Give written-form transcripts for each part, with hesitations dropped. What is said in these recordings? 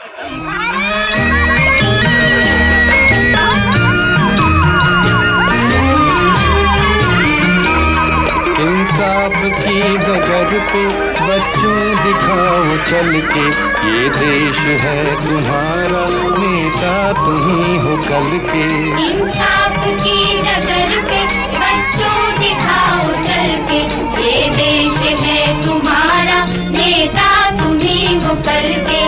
इंसाफ की डगर पे बच्चों दिखाओ चल के, ये देश है तुम्हारा, नेता तुम्ही हो कल के। इंसाफ की डगर पे बच्चों दिखाओ चल के, ये देश है तुम्हारा, नेता तुम्ही हो कल के।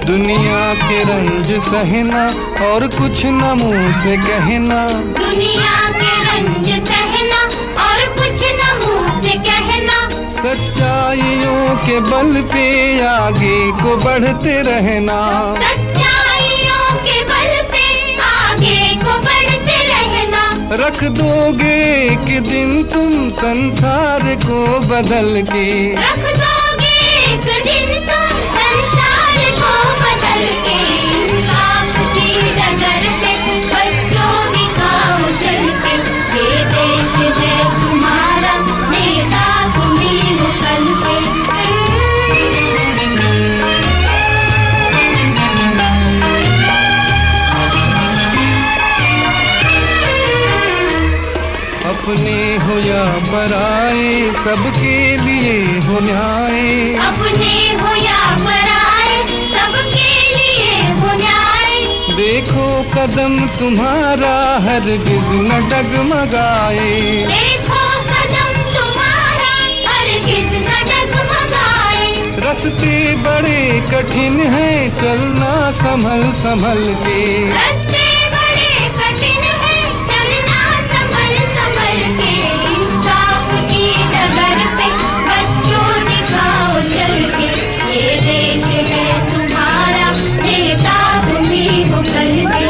दुनिया के रंज सहना और कुछ न मुंह से कहना, दुनिया के रंज सहना और कुछ न मुंह से कहना, सच्चाइयों के बल पे आगे को बढ़ते रहना, सच्चाइयों के बल पे आगे को बढ़ते रहना। रख दोगे एक दिन तुम संसार को बदल के, रख दोगे एक दिन तुम संसार को बदल के। इंसाफ की डगर पे बच्चों दिखाओ चल के, ये देश है तुम्हारा, नेता तुम्ही हो कल के। अपने हो या पराए सबके लिए हो न्याय, अपने हो या पराए सबके लिए हो न्याय। देखो कदम तुम्हारा हरगिज न डगमगाए, देखो कदम तुम्हारा हरगिज न डगमगाए। रास्ते बड़े कठिन हैं चलना संभल संभल के, रास्ते बड़े कठिन हैं चलना संभल संभल के। इंसाफ की डगर पे बच्चों दिखाओ चल के, ये देश है तुम्हारा, नेता तुम्ही हो कल के।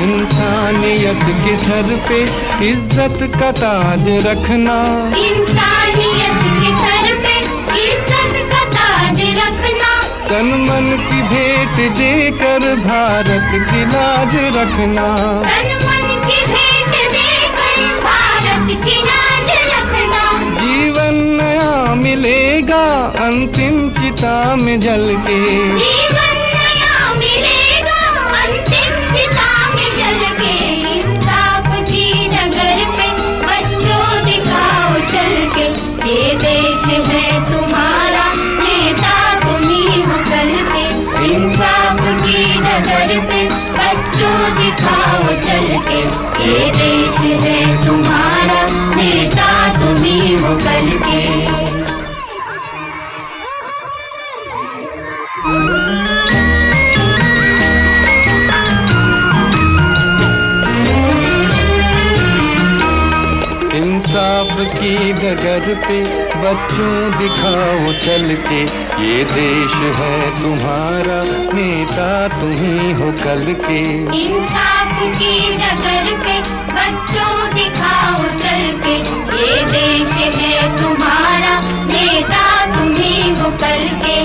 इंसानियत के सर पे इज्जत का ताज रखना, इंसानियत के सर पे इज्जत का ताज रखना। तन मन की भेंट देकर भारत की लाज रखना, तन मन की भेंट देकर भारत की लाज रखना। जीवन नया मिलेगा अंतिम चिता में जल के, जीवन नया मिलेगा अंतिम चिता में जल के। इंसाफ की डगर पे बच्चों दिखाओ चल के, ये देश है तुम्हारा, नेता तुम्ही हो कल के। इंसाफ की डगर पे बच्चों दिखाओ चल के, ये देश है तुम्हारा, नेता तुम्ही हो कल के। इंसाफ की डगर पे बच्चों दिखाओ चल के, ये देश है तुम्हारा, नेता तुम्ही हो कल के। इंसाफ की डगर पे बच्चों दिखाओ चल के, ये देश है तुम्हारा, नेता तुम्ही हो कल के।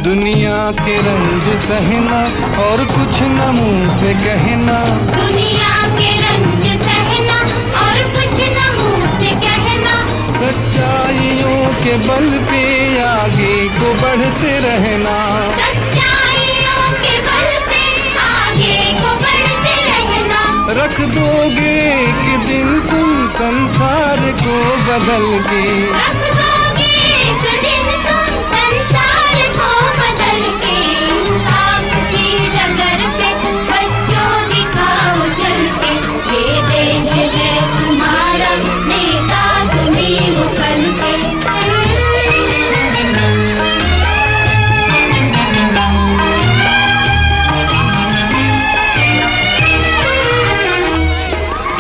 दुनिया के रंज सहना और कुछ न मुंह से कहना, दुनिया के रंज सहना और कुछ न मुंह से कहना, सच्चाइयों के बल पे आगे को बढ़ते रहना, सच्चाइयों के बल पे आगे को बढ़ते रहना। रख दोगे कि दिन तुम संसार को बदल के, रख दोगे एक दिन तुम संसार को बदल के। इंसाफ की डगर पे बच्चों दिखाओ चल के, ये देश है तुम्हारा, नेता तुम्ही हो कल के।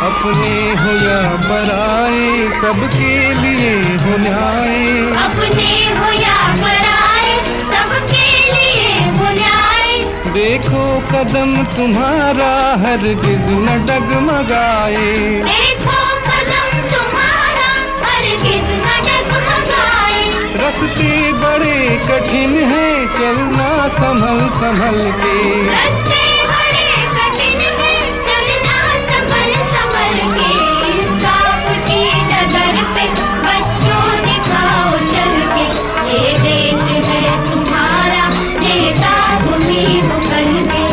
अपने हो या पराए सबके लिए हो न्याय, अपने हो या पराए सबके लिए हो न्याय। देखो कदम तुम्हारा हरगिज न डगमगाए। देखो कदम तुम्हारा हरगिज न डगमगाए। रास्ते बड़े कठिन हैं चलना संभल संभल के। रास्ते बड़े कठिन हैं चलना संभल संभल के। इंसाफ की डगर पे बच्चों दिखाओ चल के। ये देश है तुम्हारा नेता तुम्ही हो कल के।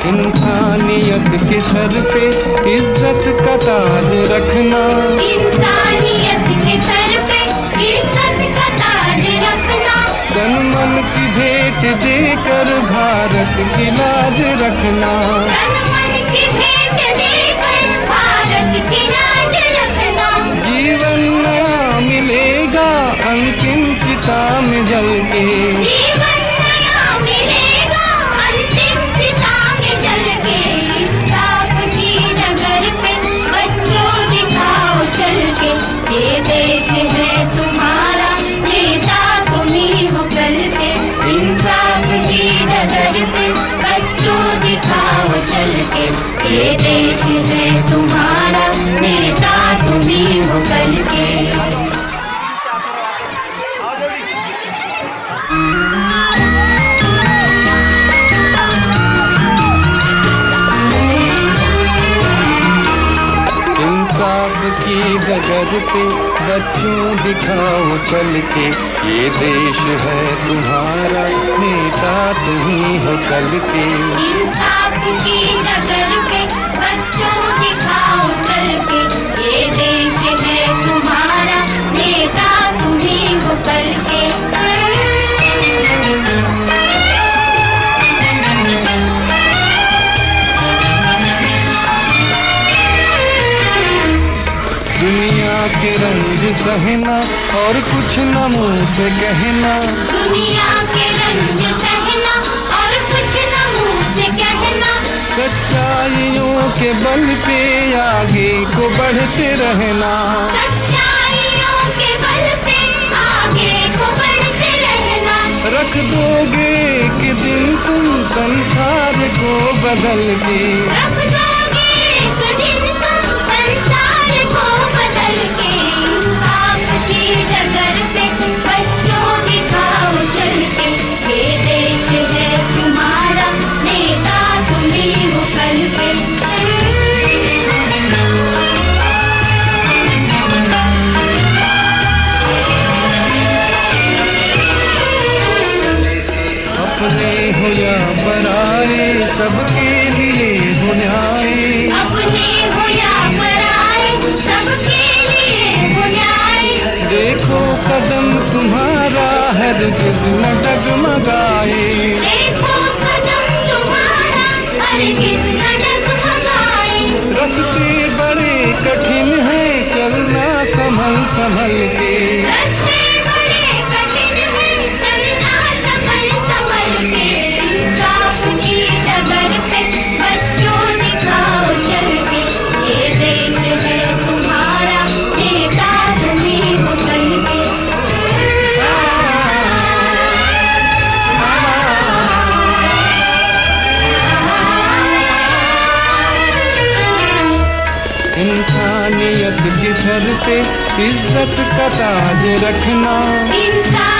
इंसानियत के सर पे इज्जत का ताज रखना। इंसानियत के सर पे इज्जत का ताज रखना। तन मन की भेंट देकर भारत की लाज रखना। तन मन की भेंट देकर भारत की लाज रखना। जीवन नया मिलेगा अंतिम चिता में जल के। जीवन नया मिलेगा अंतिम चिता में जल के। इंसाफ की नगर पे बच्चों दिखाओ चल के। ये देश है तुम्हारा नेता तुम्ही हो कल के। इंसाफ की नगर पे बच्चों दिखाओ चल के। ये देश है तुम्हारा नेता तुम्ही हो कल के। इंसाफ की डगर पे बच्चों दिखाओ चल के। ये देश है तुम्हारा नेता तुम्ही हो कल के। इंसाफ की डगर पे बच्चों दिखाओ चल के। ये देश है तुम्हारा नेता तुम्ही हो कल के। दुनिया के रंग सहना और कुछ न मुंह से कहना। दुनिया के रंग सहना और कुछ न मुंह से कहना। सच्चाइयों के बल पे आगे को बढ़ते रहना। सच्चाइयों के बल पे आगे को बढ़ते रहना। रख दोगे कि दिन तुम संसार को बदल के। रख दोगे एक दिन तुम संसार को बदल के। इंसाफ की डगर पे बच्चों दिखाओ चल के। ये देश है तुम्हारा नेता तुम्ही हो कल के। अपने हो या पराए सबके लिए हो न्याय। अपने हो या पराए सबके लिए हो न्याय। देखो कदम तुम्हारा हरगिज न डगमगाए। देखो कदम तुम्हारा हरगिज न डगमगाए। रास्ते बड़े कठिन हैं चलना संभल संभल के। रास्ते बड़े कठिन हैं चलना संभल संभल के। इंसाफ की डगर पे बच्चों दिखाओ चल के। ये देश है तुम्हारा नेता तुम्ही हो कल के। इंसानियत के सर पे इज्जत का ताज रखना। इंसान